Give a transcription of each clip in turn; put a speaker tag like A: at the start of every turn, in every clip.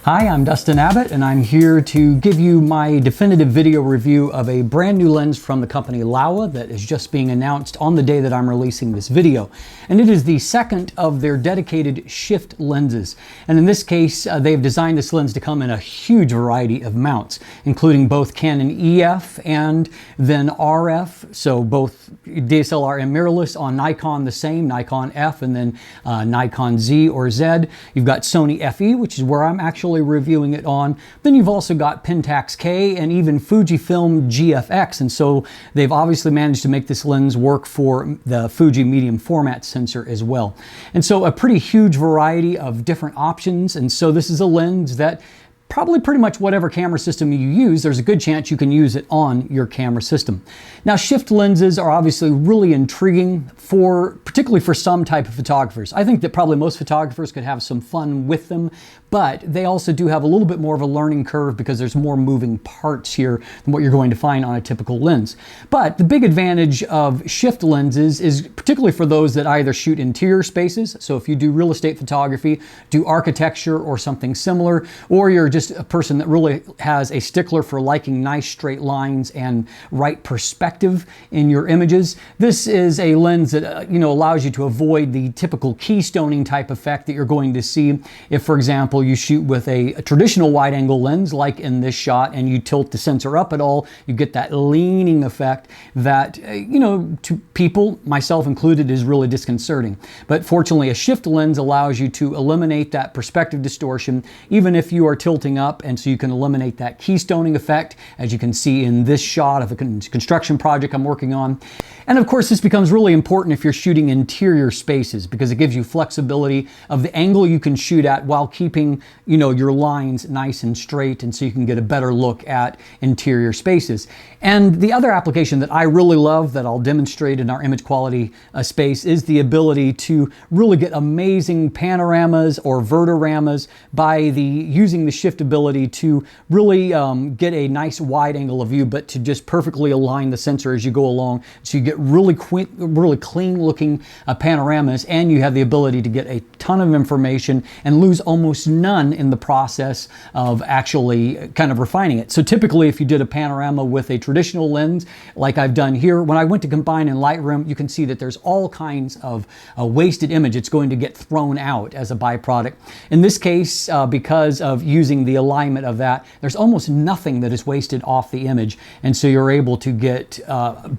A: Hi, I'm Dustin Abbott, and I'm here to give you my definitive video review of a brand new lens from the company Laowa that is just being announced on the day that I'm releasing this video. And it is the second of their dedicated shift lenses. And in this case, they've designed this lens to come in a huge variety of mounts, including both Canon EF and then RF, so both DSLR and mirrorless. On Nikon the same, Nikon F, and then Nikon Z or Z. You've got Sony FE, which is where I'm actually reviewing it on. Then you've also got Pentax K and even Fujifilm GFX, and so they've obviously managed to make this lens work for the Fuji medium format sensor as well. And so a pretty huge variety of different options, and so this is a lens that probably pretty much whatever camera system you use, there's a good chance you can use it on your camera system. Now, shift lenses are obviously really intriguing particularly for some type of photographers. I think that probably most photographers could have some fun with them, but they also do have a little bit more of a learning curve because there's more moving parts here than what you're going to find on a typical lens. But the big advantage of shift lenses is particularly for those that either shoot interior spaces, so if you do real estate photography, do architecture or something similar, or you're just a person that really has a stickler for liking nice straight lines and right perspective in your images. This is a lens that allows you to avoid the typical keystoning type effect that you're going to see if, for example, you shoot with a traditional wide-angle lens like in this shot and you tilt the sensor up at all. You get that leaning effect that to people, myself included, is really disconcerting. But fortunately, a shift lens allows you to eliminate that perspective distortion even if you are tilting up, and so you can eliminate that keystoning effect, as you can see in this shot of a construction project I'm working on. And of course, this becomes really important if you're shooting interior spaces because it gives you flexibility of the angle you can shoot at while keeping your lines nice and straight, and so you can get a better look at interior spaces. And the other application that I really love that I'll demonstrate in our image quality space is the ability to really get amazing panoramas or vertoramas by using the shift ability to really get a nice wide angle of view, but to just perfectly align the sensor as you go along, so you get really clean looking panoramas, and you have the ability to get a ton of information and lose almost none in the process of actually kind of refining it. So typically, if you did a panorama with a traditional lens like I've done here, when I went to combine in Lightroom, you can see that there's all kinds of wasted image. It's going to get thrown out as a byproduct. In this case, because of using the alignment of that, there's almost nothing that is wasted off the image, and so you're able to get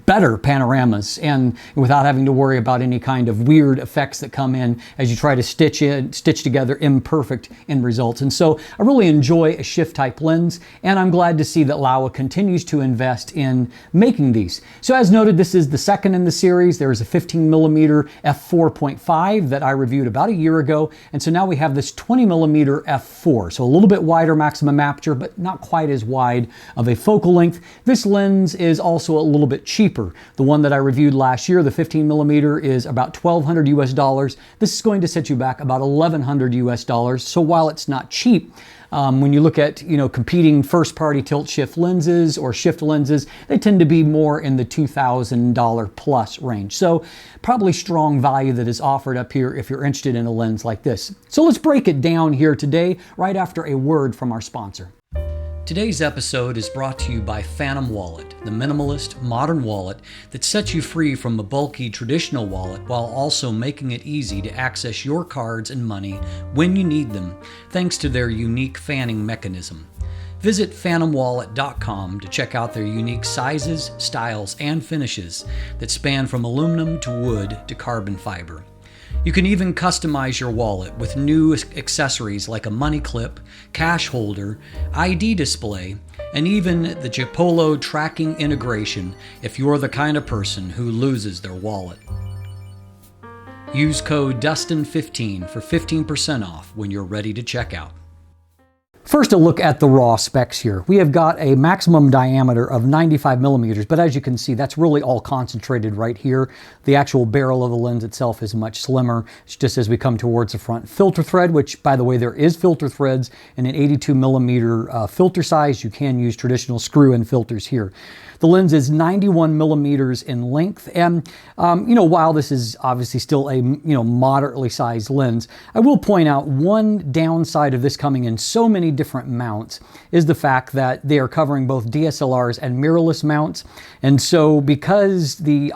A: better panoramas and without having to worry about any kind of weird effects that come in as you try to stitch together imperfect end results. And so I really enjoy a shift type lens, and I'm glad to see that Laowa continues to invest in making these. So as noted, this is the second in the series. There is a 15mm f4.5 that I reviewed about a year ago, and so now we have this 20mm f4, so a little bit wider maximum aperture, but not quite as wide of a focal length. This lens is also a little bit cheaper. The one that I reviewed last year, the 15mm, is about $1,200 US. This is going to set you back about $1,100 US. So while it's not cheap, when you look at competing first-party tilt-shift lenses or shift lenses, they tend to be more in the $2,000 plus range. So probably strong value that is offered up here if you're interested in a lens like this. So let's break it down here today, right after a word from our sponsor. Today's episode is brought to you by Phantom Wallet, the minimalist, modern wallet that sets you free from a bulky traditional wallet while also making it easy to access your cards and money when you need them, thanks to their unique fanning mechanism. Visit phantomwallet.com to check out their unique sizes, styles, and finishes that span from aluminum to wood to carbon fiber. You can even customize your wallet with new accessories like a money clip, cash holder, ID display, and even the Chipolo tracking integration if you're the kind of person who loses their wallet. Use code DUSTIN15 for 15% off when you're ready to check out. First, a look at the raw specs here. We have got a maximum diameter of 95mm, but as you can see, that's really all concentrated right here. The actual barrel of the lens itself is much slimmer. It's just as we come towards the front. Filter thread, which, by the way, there is filter threads in an 82mm filter size. You can use traditional screw-in filters here. The lens is 91 millimeters in length, and while this is obviously still a moderately sized lens, I will point out one downside of this coming in so many different mounts is the fact that they are covering both DSLRs and mirrorless mounts. And so because the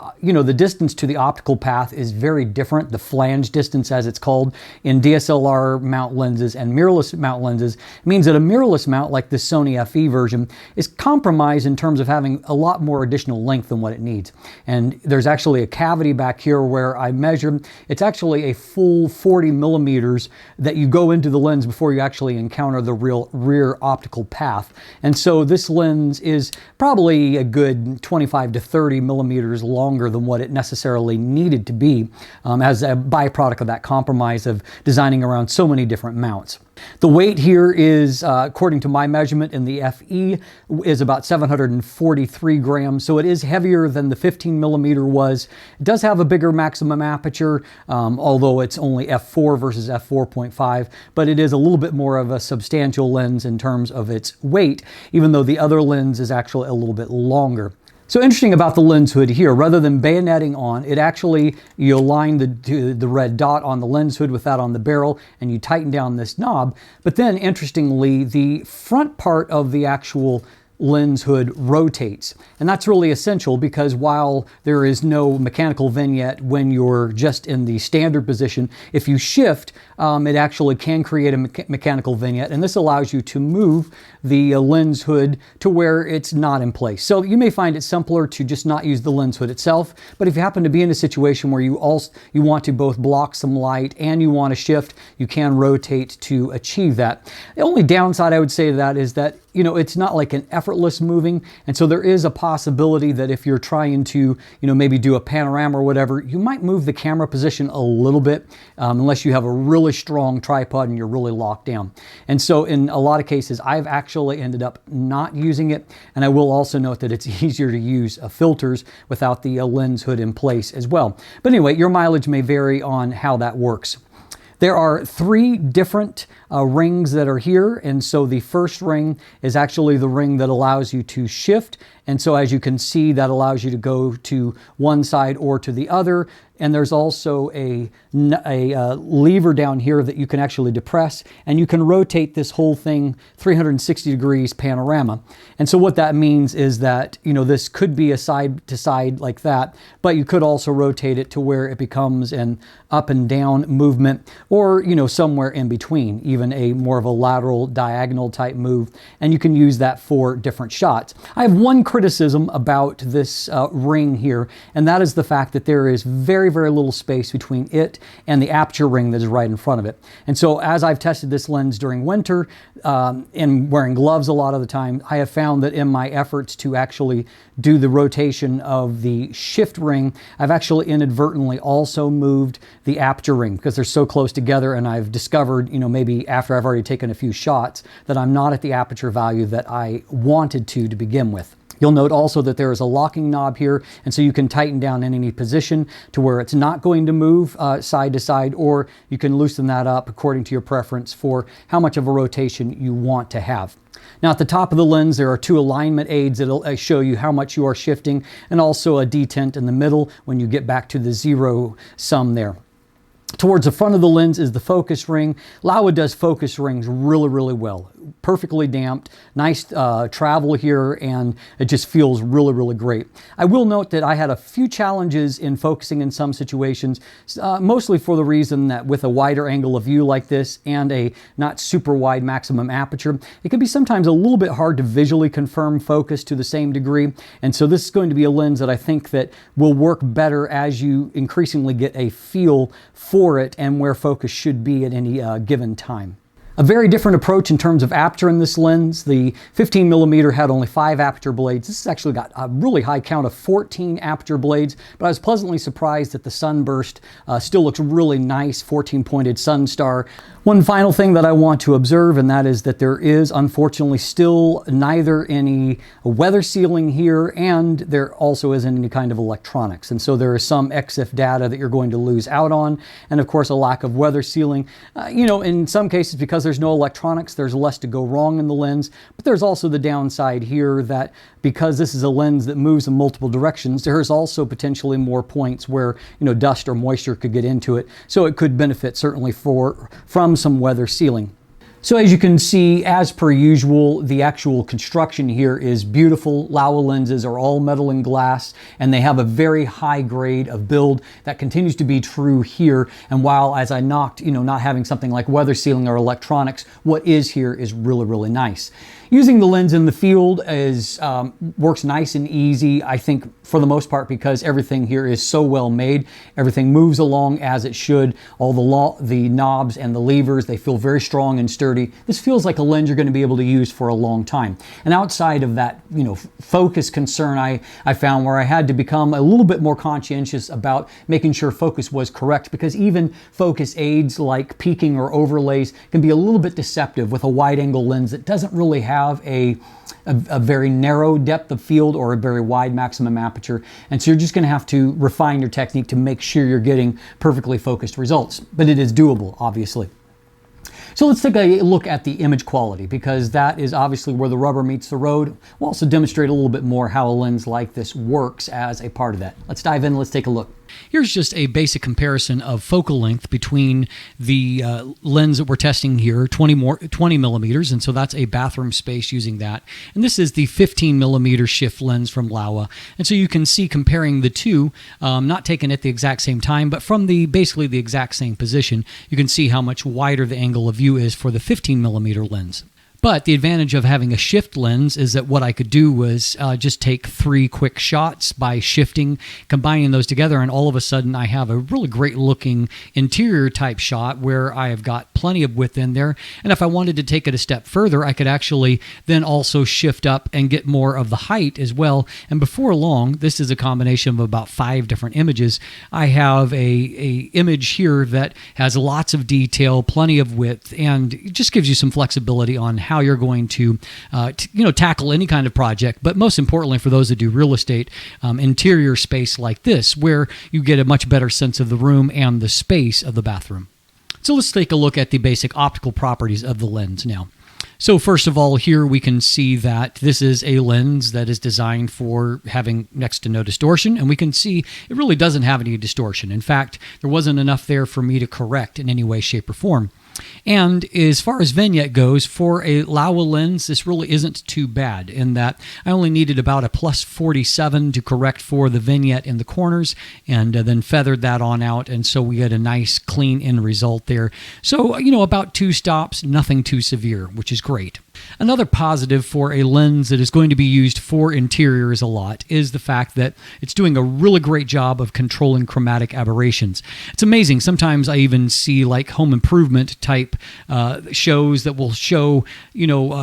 A: distance to the optical path is very different, the flange distance as it's called in DSLR mount lenses and mirrorless mount lenses, it means that a mirrorless mount like the Sony FE version is compromised in terms of having a lot more additional length than what it needs. And there's actually a cavity back here where I measured. It's actually a full 40 millimeters that you go into the lens before you actually encounter the real rear optical path. And so this lens is probably a good 25 to 30 millimeters longer than what it necessarily needed to be as a byproduct of that compromise of designing around so many different mounts. The weight here is, according to my measurement in the FE, is about 743 grams, so it is heavier than the 15 millimeter was. It does have a bigger maximum aperture, although it's only f4 versus f4.5, but it is a little bit more of a substantial lens in terms of its weight, even though the other lens is actually a little bit longer. So interesting about the lens hood here, rather than bayoneting on, it actually, you align the red dot on the lens hood with that on the barrel, and you tighten down this knob. But then, interestingly, the front part of the actual lens hood rotates. And that's really essential because while there is no mechanical vignette when you're just in the standard position, if you shift, it actually can create a mechanical vignette, and this allows you to move the lens hood to where it's not in place. So you may find it simpler to just not use the lens hood itself, but if you happen to be in a situation where you want to both block some light and you want to shift, you can rotate to achieve that. The only downside I would say to that is that it's not like an effortless moving, and so there is a possibility that if you're trying to maybe do a panorama or whatever, you might move the camera position a little bit unless you have a really strong tripod and you're really locked down. And so in a lot of cases I've actually ended up not using it, and I will also note that it's easier to use filters without the lens hood in place as well. But anyway, your mileage may vary on how that works. There are 3 different rings that are here, and so the first ring is actually the ring that allows you to shift, and so as you can see, that allows you to go to one side or to the other. And there's also a lever down here that you can actually depress, and you can rotate this whole thing 360 degrees panorama. And so what that means is that this could be a side to side like that, but you could also rotate it to where it becomes an up and down movement, or somewhere in between, even a more of a lateral diagonal type move, and you can use that for different shots. I have one criticism about this ring here, and that is the fact that there is very little space between it and the aperture ring that is right in front of it. And so as I've tested this lens during winter and wearing gloves a lot of the time, I have found that in my efforts to actually do the rotation of the shift ring, I've actually inadvertently also moved the aperture ring because they're so close together, and I've discovered, maybe after I've already taken a few shots, that I'm not at the aperture value that I wanted to begin with. You'll note also that there is a locking knob here, and so you can tighten down in any position to where it's not going to move side to side, or you can loosen that up according to your preference for how much of a rotation you want to have. Now at the top of the lens there are 2 alignment aids that'll show you how much you are shifting, and also a detent in the middle when you get back to the 0 sum there. Towards the front of the lens is the focus ring. Laowa does focus rings really well. Perfectly damped, nice travel here, and it just feels really great. I will note that I had a few challenges in focusing in some situations, mostly for the reason that with a wider angle of view like this and a not super wide maximum aperture, it can be sometimes a little bit hard to visually confirm focus to the same degree. And so this is going to be a lens that I think that will work better as you increasingly get a feel for it and where focus should be at any given time. A very different approach in terms of aperture in this lens. The 15mm had only 5 aperture blades. This has actually got a really high count of 14 aperture blades, but I was pleasantly surprised that the sunburst still looks really nice, 14-pointed sun star. One final thing that I want to observe, and that is that there is unfortunately still neither any weather sealing here, and there also isn't any kind of electronics. And so there is some EXIF data that you're going to lose out on, and of course a lack of weather sealing. In some cases, because because there's no electronics, there's less to go wrong in the lens, but there's also the downside here that because this is a lens that moves in multiple directions, there's also potentially more points where, you know, dust or moisture could get into it. So it could benefit certainly from some weather sealing. So as you can see, as per usual, the actual construction here is beautiful. Laowa lenses are all metal and glass, and they have a very high grade of build that continues to be true here. And while, as I knocked, you know, not having something like weather sealing or electronics, what is here is really, really nice. Using the lens in the field works nice and easy, I think, for the most part, because everything here is so well made. Everything moves along as it should. All the knobs and the levers, they feel very strong and sturdy. This feels like a lens you're going to be able to use for a long time. And outside of that, you know, focus concern I found where I had to become a little bit more conscientious about making sure focus was correct, because even focus aids like peaking or overlays can be a little bit deceptive with a wide angle lens that doesn't really have a very narrow depth of field or a very wide maximum aperture. And so you're just going to have to refine your technique to make sure you're getting perfectly focused results. But it is doable, obviously. So let's take a look at the image quality, because that is obviously where the rubber meets the road. We'll also demonstrate a little bit more how a lens like this works as a part of that. Let's dive in, let's take a look. Here's just a basic comparison of focal length between the lens that we're testing here, 20 millimeters, and so that's a bathroom space using that. And this is the 15 millimeter shift lens from Laowa. And so you can see comparing the two, not taken at the exact same time, but from basically the exact same position, you can see how much wider the angle of view is for the 15 millimeter lens. But the advantage of having a shift lens is that what I could do was just take 3 quick shots by shifting, combining those together, and all of a sudden I have a really great looking interior type shot where I have got plenty of width in there. And if I wanted to take it a step further, I could actually then also shift up and get more of the height as well. And before long, this is a combination of about 5 different images. I have a image here that has lots of detail, plenty of width, and it just gives you some flexibility on how you're going to tackle any kind of project, but most importantly for those that do real estate, interior space like this, where you get a much better sense of the room and the space of the bathroom. So let's take a look at the basic optical properties of the lens now. So first of all, here we can see that this is a lens that is designed for having next to no distortion, and we can see it really doesn't have any distortion. In fact, there wasn't enough there for me to correct in any way, shape, or form. And as far as vignette goes, for a Laowa lens, this really isn't too bad in that I only needed about a plus 47 to correct for the vignette in the corners, and then feathered that on out, and so we get a nice clean end result there. So, you know, about 2 stops, nothing too severe, which is great. Another positive for a lens that is going to be used for interiors a lot is the fact that it's doing a really great job of controlling chromatic aberrations. It's amazing. Sometimes I even see like home improvement type shows that will show,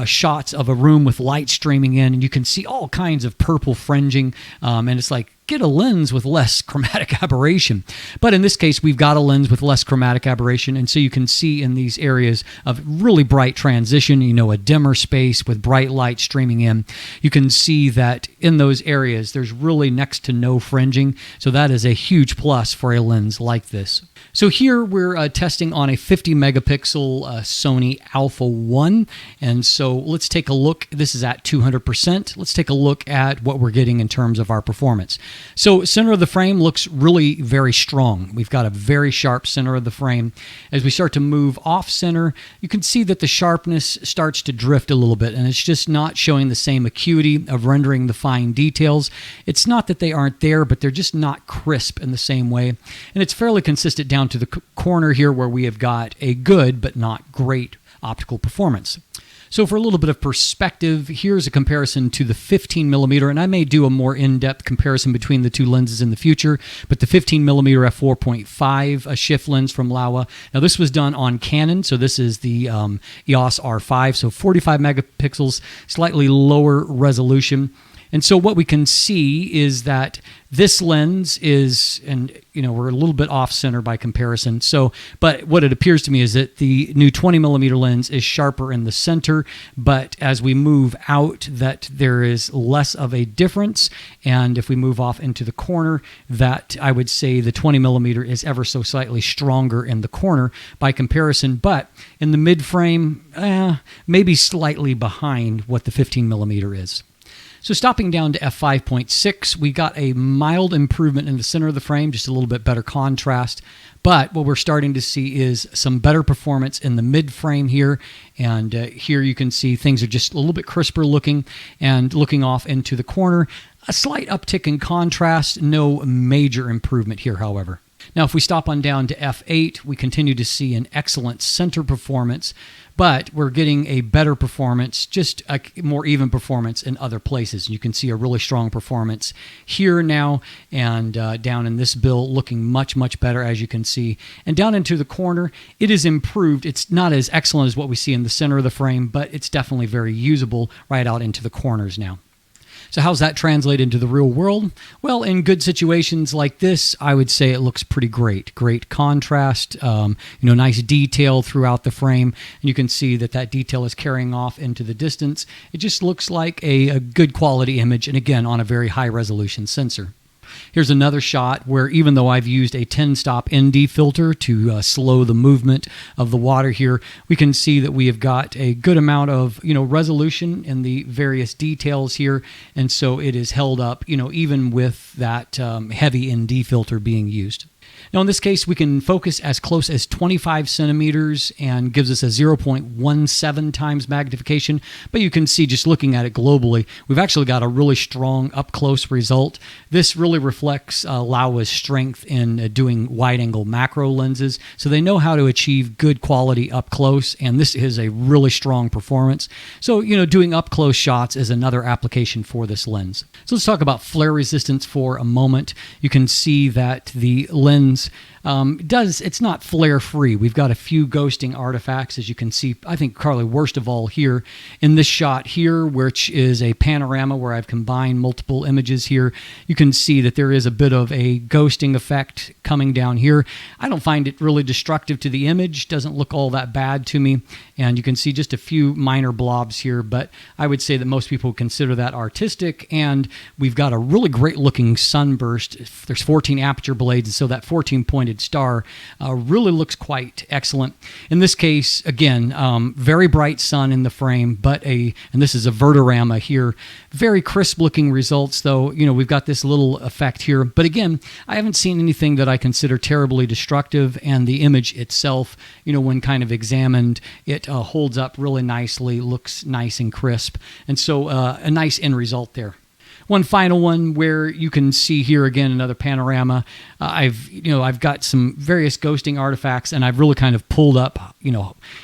A: shots of a room with light streaming in, and you can see all kinds of purple fringing, and it's like, get a lens with less chromatic aberration. But in this case, we've got a lens with less chromatic aberration, and so you can see in these areas of really bright transition, a dimmer space with bright light streaming in, you can see that in those areas there's really next to no fringing, so that is a huge plus for a lens like this. So here we're testing on a 50 megapixel Sony Alpha 1, and so let's take a look. This is at 200%. Let's take a look at what we're getting in terms of our performance. So center of the frame looks really very strong. We've got a very sharp center of the frame. As we start to move off center, you can see that the sharpness starts to drift a little bit, and it's just not showing the same acuity of rendering the fine details. It's not that they aren't there, but they're just not crisp in the same way. And it's fairly consistent down to the corner here where we have got a good but not great optical performance. So for a little bit of perspective, here's a comparison to the 15 millimeter, and I may do a more in-depth comparison between the two lenses in the future, but the 15 millimeter f4.5 shift lens from Laowa. Now this was done on Canon, so this is the EOS R5, so 45 megapixels, slightly lower resolution. And so what we can see is that this lens is, and we're a little bit off center by comparison. So, but what it appears to me is that the new 20mm lens is sharper in the center, but as we move out, that there is less of a difference. And if we move off into the corner, that I would say the 20mm is ever so slightly stronger in the corner by comparison, but in the mid frame, maybe slightly behind what the 15mm is. So stopping down to f5.6, we got a mild improvement in the center of the frame, just a little bit better contrast. But what we're starting to see is some better performance in the mid frame here. And here you can see things are just a little bit crisper looking, and looking off into the corner, a slight uptick in contrast, no major improvement here, however. Now, if we stop on down to f8, we continue to see an excellent center performance, but we're getting a better performance, just a more even performance in other places. You can see a really strong performance here now, and down in this bill looking much, much better, as you can see. And down into the corner, it is improved. It's not as excellent as what we see in the center of the frame, but it's definitely very usable right out into the corners now. So how's that translate into the real world? Well, in good situations like this, I would say it looks pretty great. Great contrast, nice detail throughout the frame. And you can see that that detail is carrying off into the distance. It just looks like a good quality image, and again, on a very high resolution sensor. Here's another shot where, even though I've used a 10-stop ND filter to slow the movement of the water here, we can see that we have got a good amount of resolution in the various details here, and so it is held up even with that heavy ND filter being used. Now, in this case, we can focus as close as 25 centimeters and gives us a 0.17 times magnification. But you can see, just looking at it globally, we've actually got a really strong up-close result. This really reflects Laowa's strength in doing wide-angle macro lenses. So they know how to achieve good quality up-close, and this is a really strong performance. So, doing up-close shots is another application for this lens. So let's talk about flare resistance for a moment. You can see that the lens it's not flare free. We've got a few ghosting artifacts, as you can see. I think probably worst of all here in this shot here, which is a panorama where I've combined multiple images here. You can see that there is a bit of a ghosting effect coming down here. I don't find it really destructive to the image. Doesn't look all that bad to me. And you can see just a few minor blobs here, but I would say that most people consider that artistic. And we've got a really great looking sunburst. There's 14 aperture blades, and so that 14 pointed star really looks quite excellent. In this case, again, very bright sun in the frame, but and this is a vertorama here. Very crisp looking results, though. We've got this little effect here, but again, I haven't seen anything that I consider terribly destructive, and the image itself, when kind of examined, it holds up really nicely, looks nice and crisp, and so a nice end result there. One final one where you can see here again another panorama. I've got some various ghosting artifacts, and I've really kind of pulled up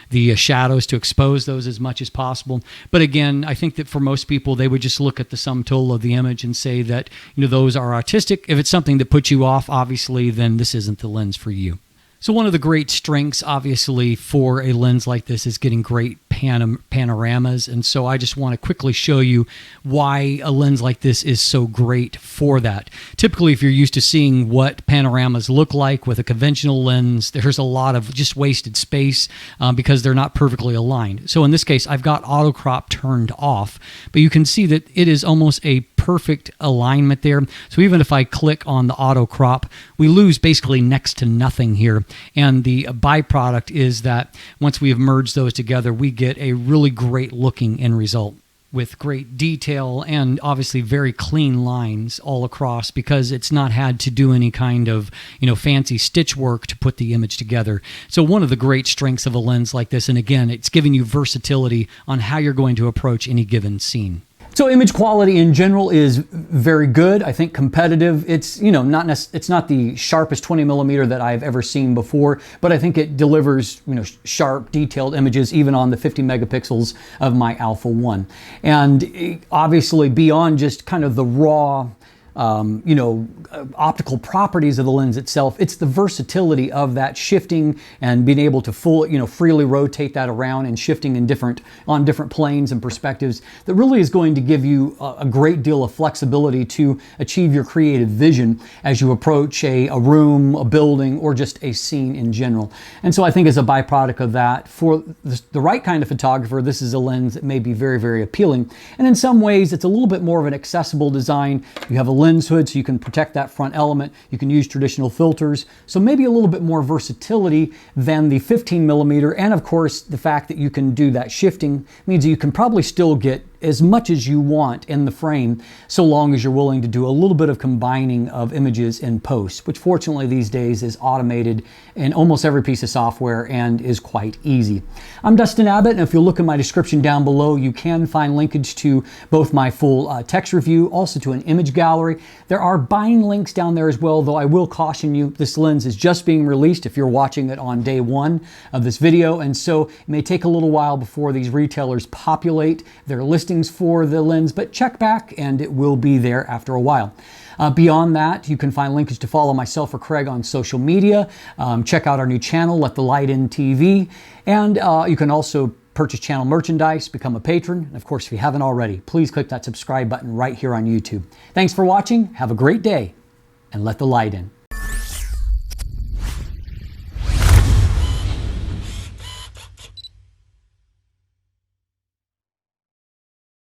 A: the shadows to expose those as much as possible. But again, I think that for most people, they would just look at the sum total of the image and say that those are artistic. If it's something that puts you off, obviously, then this isn't the lens for you. So one of the great strengths, obviously, for a lens like this is getting great panoramas, and so I just want to quickly show you why a lens like this is so great for that. Typically, if you're used to seeing what panoramas look like with a conventional lens, there's a lot of just wasted space because they're not perfectly aligned. So in this case, I've got auto crop turned off, but you can see that it is almost a perfect alignment there. So even if I click on the auto crop, we lose basically next to nothing here. And the byproduct is that once we have merged those together, we get a really great looking end result with great detail and obviously very clean lines all across, because it's not had to do any kind of fancy stitch work to put the image together. So one of the great strengths of a lens like this, and again, it's giving you versatility on how you're going to approach any given scene. So image quality in general is very good. I think competitive. It's it's not the sharpest 20mm that I've ever seen before, but I think it delivers sharp, detailed images even on the 50 megapixels of my Alpha 1. And obviously, beyond just kind of the raw optical properties of the lens itself. It's the versatility of that shifting and being able to freely rotate that around and shifting on different planes and perspectives that really is going to give you a great deal of flexibility to achieve your creative vision as you approach a room, a building, or just a scene in general. And so I think as a byproduct of that, for the right kind of photographer, this is a lens that may be very, very appealing. And in some ways, it's a little bit more of an accessible design. You have a lens hood, so you can protect that front element. You can use traditional filters. So maybe a little bit more versatility than the 15mm. And of course, the fact that you can do that shifting means that you can probably still get as much as you want in the frame, so long as you're willing to do a little bit of combining of images in post, which fortunately these days is automated in almost every piece of software and is quite easy. I'm Dustin Abbott, and if you look in my description down below, you can find linkage to both my full text review, also to an image gallery. There are buying links down there as well, though I will caution you, this lens is just being released if you're watching it on day one of this video, and so it may take a little while before these retailers populate their listings for the lens, but check back and it will be there after a while. Beyond that, you can find linkage to follow myself or Craig on social media. Check out our new channel, Let the Light In TV, and you can also purchase channel merchandise, become a patron, and of course, if you haven't already, please click that subscribe button right here on YouTube. Thanks for watching, have a great day, and let the light in.